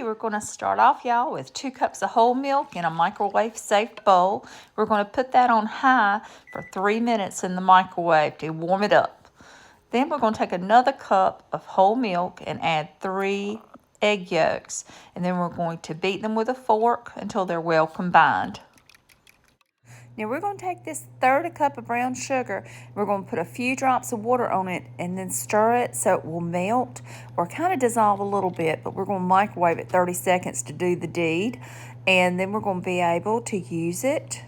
we're going to start off, y'all, with 2 cups of whole milk in a microwave-safe bowl. We're going to put that on high for 3 minutes in the microwave to warm it up. Then we're going to take another cup of whole milk and add 3 egg yolks. And then we're going to beat them with a fork until they're well combined. Now we're going to take this 1/3 cup of brown sugar. We're going to put a few drops of water on it and then stir it so it will melt or kind of dissolve a little bit, but we're going to microwave it 30 seconds to do the deed. And then we're going to be able to use it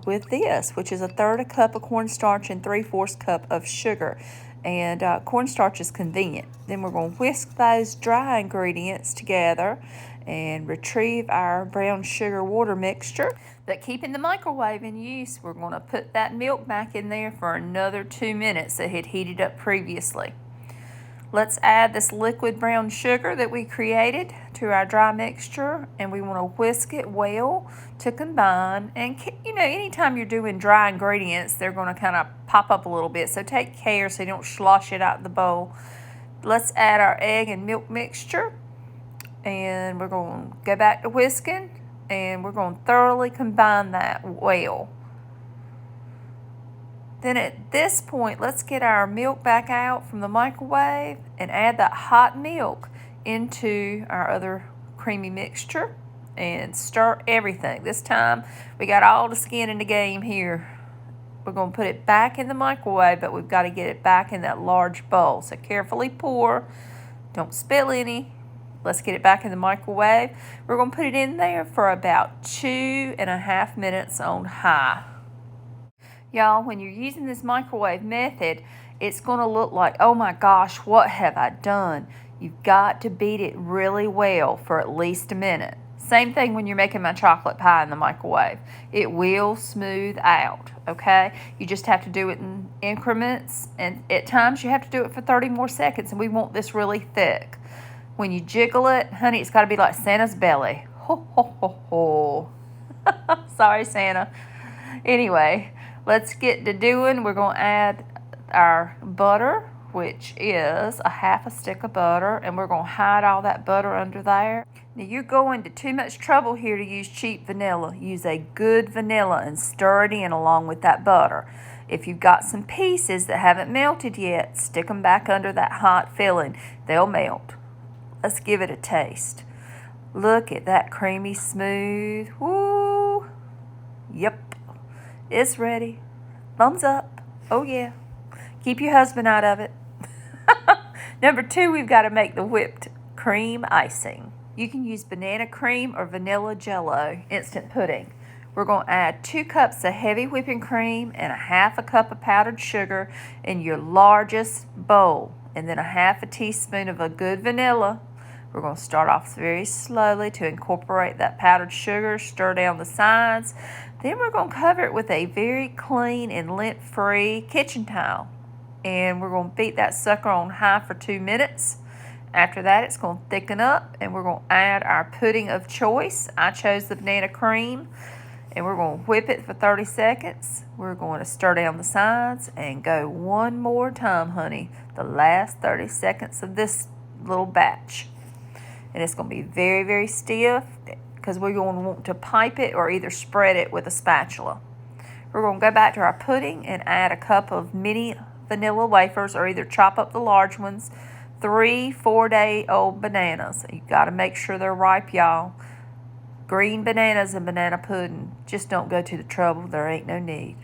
with this, which is 1/3 cup of cornstarch and 3/4 cup of sugar. And cornstarch is convenient. Then we're going to whisk those dry ingredients together and retrieve our brown sugar water mixture. But keeping the microwave in use, we're going to put that milk back in there for another 2 minutes that had heated up previously. Let's add this liquid brown sugar that we created to our dry mixture, and we want to whisk it well to combine. And you know, anytime you're doing dry ingredients, they're going to kind of pop up a little bit, so take care so you don't slosh it out of the bowl. Let's add our egg and milk mixture, and we're going to go back to whisking, and we're going to thoroughly combine that well. Then at this point, let's get our milk back out from the microwave and add that hot milk into our other creamy mixture and stir everything. This time, we got all the skin in the game here. We're going to put it back in the microwave, but we've got to get it back in that large bowl. So carefully pour, don't spill any. Let's get it back in the microwave. We're going to put it in there for about 2.5 minutes on high. Y'all, when you're using this microwave method, it's going to look like, oh my gosh, what have I done? You've got to beat it really well for at least a minute. Same thing when you're making my chocolate pie in the microwave. It will smooth out, okay? You just have to do it in increments, and at times you have to do it for 30 more seconds, and we want this really thick. When you jiggle it, honey, it's got to be like Santa's belly. Ho, ho, ho, ho. Sorry, Santa. Anyway, let's get to doing. We're going to add our butter, which is 1/2 stick of butter, and we're going to hide all that butter under there. Now, you're going to too much trouble here to use cheap vanilla. Use a good vanilla and stir it in along with that butter. If you've got some pieces that haven't melted yet, stick them back under that hot filling. They'll melt. Let's give it a taste. Look at that creamy smooth. Woo! Yep. It's ready. Thumbs up. Oh, yeah. Keep your husband out of it. Number 2, we've got to make the whipped cream icing. You can use banana cream or vanilla Jello instant pudding. We're going to add 2 cups of heavy whipping cream and 1/2 cup of powdered sugar in your largest bowl. And then 1/2 teaspoon of a good vanilla. We're going to start off very slowly to incorporate that powdered sugar, stir down the sides. Then we're going to cover it with a very clean and lint-free kitchen towel. And we're going to beat that sucker on high for 2 minutes. After that, it's going to thicken up, and we're going to add our pudding of choice. I chose the banana cream, and we're going to whip it for 30 seconds. We're going to stir down the sides and go one more time, honey. The last 30 seconds of this little batch. And it's going to be very, very stiff because we're going to want to pipe it or either spread it with a spatula. We're going to go back to our pudding and add a cup of mini vanilla wafers, or either chop up the large ones, 3 4-day-old bananas. You've got to make sure they're ripe, y'all. Green bananas and banana pudding. Just don't go to the trouble. There ain't no need.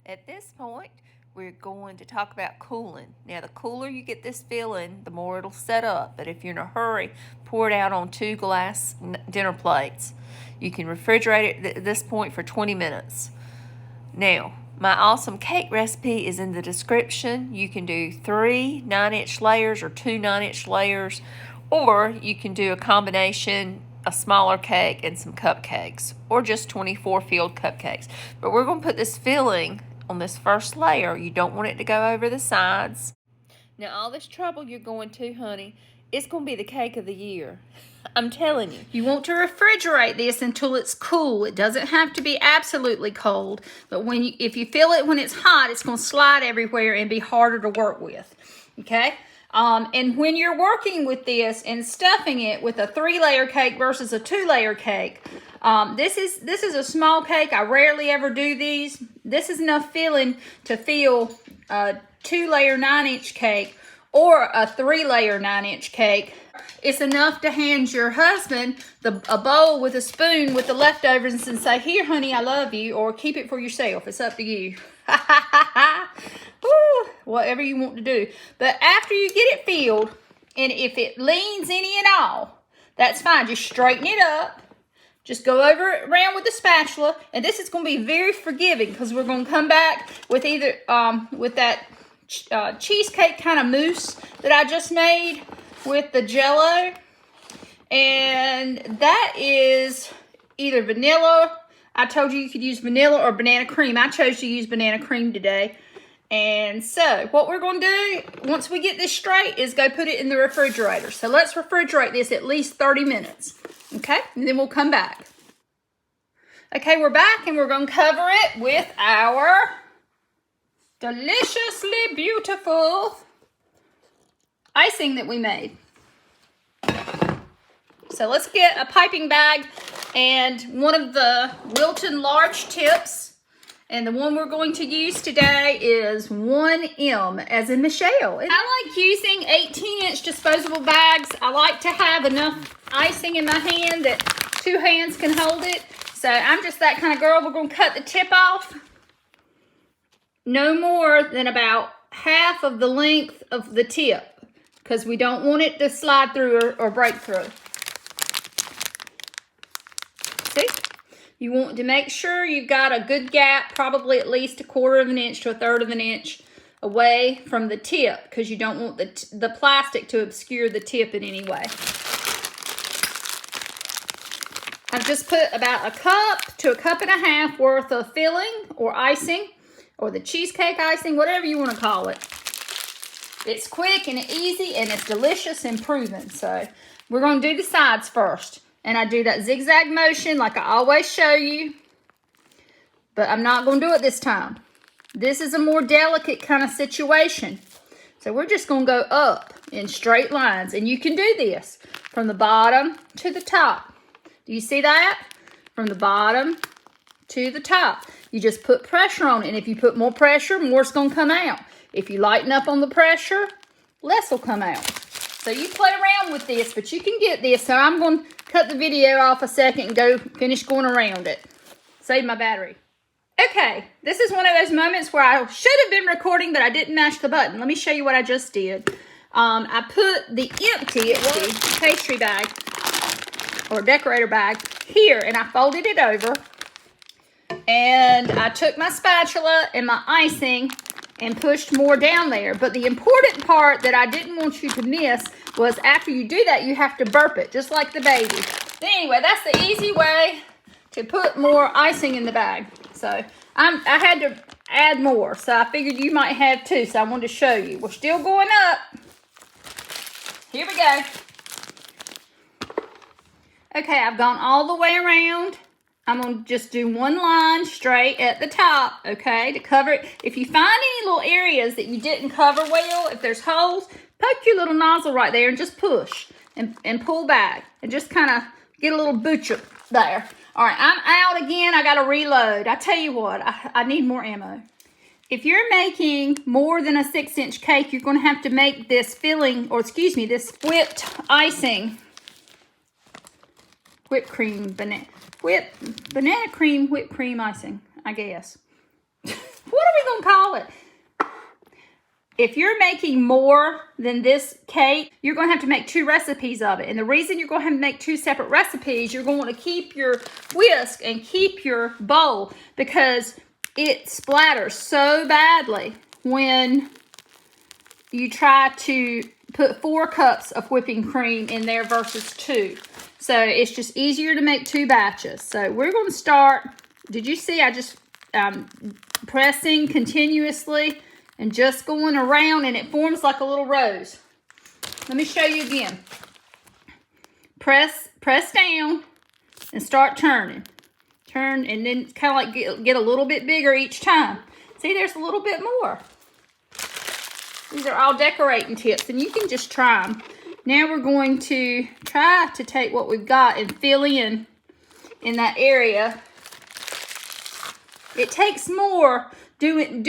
At this point, we're going to talk about cooling. Now, the cooler you get this filling, the more it'll set up. But if you're in a hurry, pour it out on 2 glass dinner plates. You can refrigerate it at this point for 20 minutes. Now, my awesome cake recipe is in the description. You can do 3 9-inch layers or 2 9-inch layers, or you can do a combination, a smaller cake and some cupcakes, or just 24 filled cupcakes. But we're going to put this filling on this first layer. You don't want it to go over the sides. Now, all this trouble you're going to, honey, it's going to be the cake of the year. I'm telling you. You want to refrigerate this until it's cool. It doesn't have to be absolutely cold, but if you feel it when it's hot, it's going to slide everywhere and be harder to work with. Okay? And when you're working with this and stuffing it with a 3-layer cake versus a 2-layer cake, this is a small cake. I rarely ever do these. This is enough filling to fill a 2-layer 9-inch cake or a 3-layer 9-inch cake. It's enough to hand your husband a bowl with a spoon with the leftovers and say, "Here, honey, I love you," or keep it for yourself. It's up to you. Woo, whatever you want to do. But after you get it filled, and if it leans any and all, that's fine. Just straighten it up. Just go over it around with the spatula. And this is going to be very forgiving because we're going to come back with either with that cheesecake kind of mousse that I just made with the Jello. And that is either vanilla. I told you could use vanilla or banana cream. I chose to use banana cream today. And so what we're going to do once we get this straight is go put it in the refrigerator. So let's refrigerate this at least 30 minutes. Okay, and then we'll come back. Okay, we're back and we're going to cover it with our deliciously beautiful icing that we made. So let's get a piping bag and one of the Wilton large tips. And the one we're going to use today is 1M, as in Michelle. I like using 18-inch disposable bags. I like to have enough icing in my hand that 2 hands can hold it. So I'm just that kind of girl. We're going to cut the tip off. No more than about half of the length of the tip, because we don't want it to slide through or break through. See? You want to make sure you've got a good gap, probably at least 1/4 of an inch to 1/3 of an inch away from the tip, because you don't want the plastic to obscure the tip in any way. I've just put about 1 cup to 1.5 cups worth of filling or icing, or the cheesecake icing, whatever you want to call it. It's quick and easy and it's delicious and proven. So we're going to do the sides first. And I do that zigzag motion like I always show you. But I'm not going to do it this time. This is a more delicate kind of situation. So we're just going to go up in straight lines. And you can do this from the bottom to the top. Do you see that? From the bottom to the top. You just put pressure on it. And if you put more pressure, more's going to come out. If you lighten up on the pressure, less will come out. So you play around with this, but you can get this. So I'm going to cut the video off a second and go finish going around it. Save my battery. Okay, this is one of those moments where I should have been recording, but I didn't mash the button. Let me show you what I just did. I put the empty pastry bag or decorator bag here, and I folded it over. And I took my spatula and my icing and pushed more down there. But the important part that I didn't want you to miss was after you do that, you have to burp it, just like the baby. Anyway, that's the easy way to put more icing in the bag. So I had to add more, so I figured you might have too, so I wanted to show you. We're still going up. Here we go. Okay, I've gone all the way around. I'm going to just do one line straight at the top, okay, to cover it. If you find any little areas that you didn't cover well, if there's holes, poke your little nozzle right there and just push and pull back and just kind of get a little butcher there. All right, I'm out again. I got to reload. I tell you what, I need more ammo. If you're making more than a 6-inch cake, you're going to have to make this filling, or excuse me, this whipped icing, whipped cream icing, I guess. What are we going to call it? If you're making more than this cake, you're going to have to make 2 recipes of it. And the reason you're going to have to make 2 separate recipes, you're going to want to keep your whisk and keep your bowl, because it splatters so badly when you try to put 4 cups of whipping cream in there versus 2. So it's just easier to make 2 batches. So we're going to start. Did you see I just pressing continuously and just going around, and it forms like a little rose. Let me show you again. Press down and start turning. Turn, and then kind of like get a little bit bigger each time. See, there's a little bit more. These are all decorating tips, and you can just try them. Now we're going to try to take what we've got and fill in that area. It takes more, doing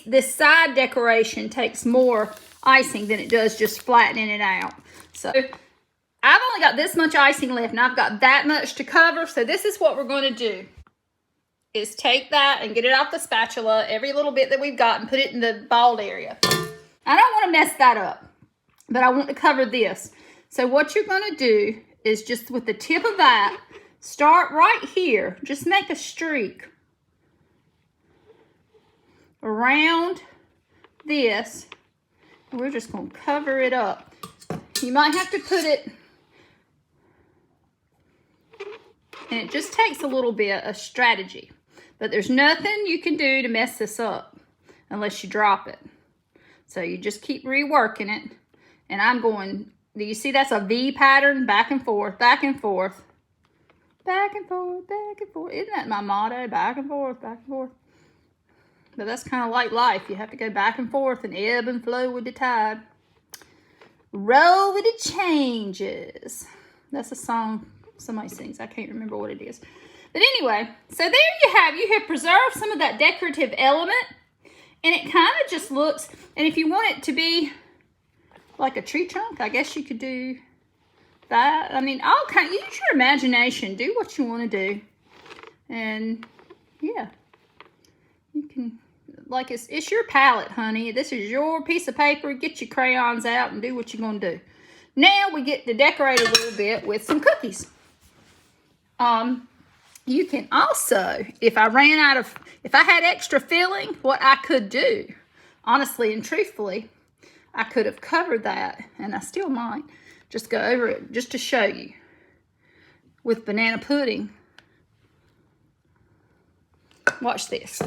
this side decoration takes more icing than it does just flattening it out. So I've only got this much icing left, and I've got that much to cover. So this is what we're going to do, is take that and get it off the spatula, every little bit that we've got, and put it in the bald area. I don't want to mess that up, but I want to cover this. So what you're going to do is just with the tip of that, start right here. Just make a streak around this. We're just going to cover it up. You might have to put it, and it just takes a little bit of strategy. But there's nothing you can do to mess this up unless you drop it. So you just keep reworking it. And I'm going, do you see that's a V pattern? Back and forth, back and forth. Back and forth, back and forth. Isn't that my motto? Back and forth, back and forth. But that's kind of like life. You have to go back and forth and ebb and flow with the tide. Roll with the changes. That's a song somebody sings. I can't remember what it is. But anyway, so there you have preserved some of that decorative element. And it kind of just looks, and if you want it to be like a tree trunk, I guess you could do that. I mean, use your imagination. Do what you want to do. And yeah, you can, like it's your palette, honey. This is your piece of paper. Get your crayons out and do what you're going to do. Now we get to decorate a little bit with some cookies. You can also, if I had extra filling, what I could do, honestly and truthfully, I could have covered that, and I still might just go over it just to show you, with banana pudding. Watch this.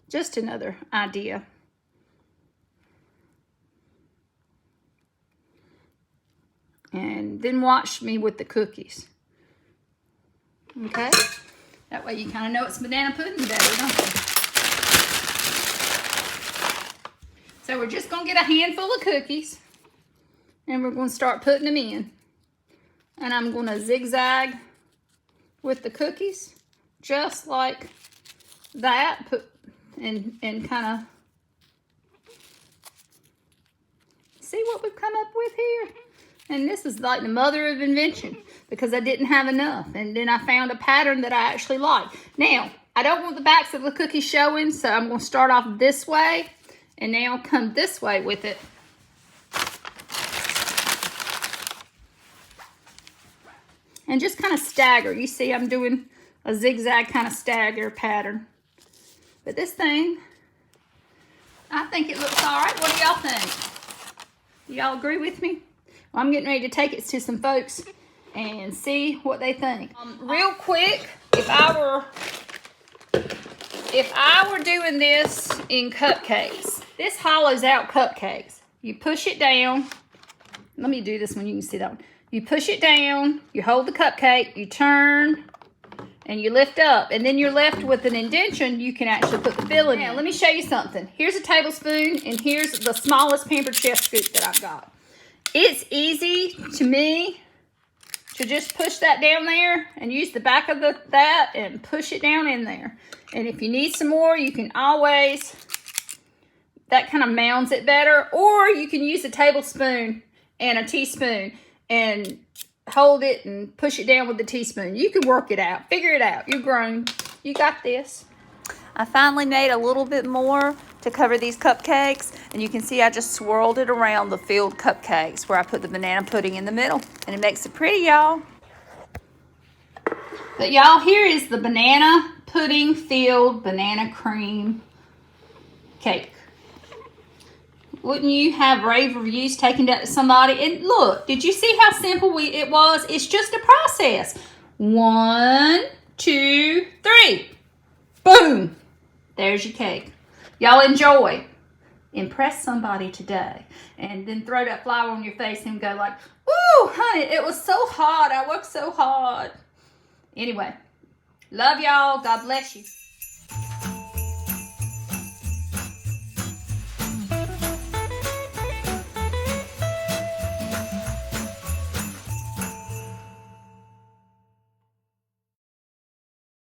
Just another idea. And then watch me with the cookies. Okay? That way you kind of know it's banana pudding better, don't you? So we're just going to get a handful of cookies, and we're going to start putting them in. And I'm going to zigzag with the cookies, just like that. And kind of see what we've come up with here. And this is like the mother of invention, because I didn't have enough. And then I found a pattern that I actually like. Now, I don't want the backs of the cookies showing, so I'm going to start off this way and now come this way with it. And just kind of stagger. You see I'm doing a zigzag kind of stagger pattern. But this thing, I think it looks all right. What do y'all think? Do y'all agree with me? Well, I'm getting ready to take it to some folks and see what they think. Real quick, if I were doing this in cupcakes, this hollows out cupcakes. You push it down. Let me do this one, you can see that one. You push it down, you hold the cupcake, you turn, and you lift up. And then you're left with an indentation. You can actually put the filling in. Now, let me show you something. Here's a tablespoon, and here's the smallest Pampered Chef scoop that I've got. It's easy to me to just push that down there and use the back of that and push it down in there. And if you need some more, you can always, that kind of mounds it better. Or you can use a tablespoon and a teaspoon and hold it and push it down with the teaspoon. You can work it out. Figure it out. You're grown. You got this. I finally made a little bit more to cover these cupcakes, and you can see I just swirled it around the filled cupcakes where I put the banana pudding in the middle, and it makes it pretty, y'all. But y'all, here is the banana pudding filled banana cream cake. Wouldn't you have rave reviews taking that to somebody? And look, did you see how simple it was? It's just a process. 1, 2, 3. Boom. There's your cake. Y'all enjoy. Impress somebody today. And then throw that flour on your face and go like, "Ooh, honey, it was so hard. I worked so hard." Anyway, love y'all. God bless you.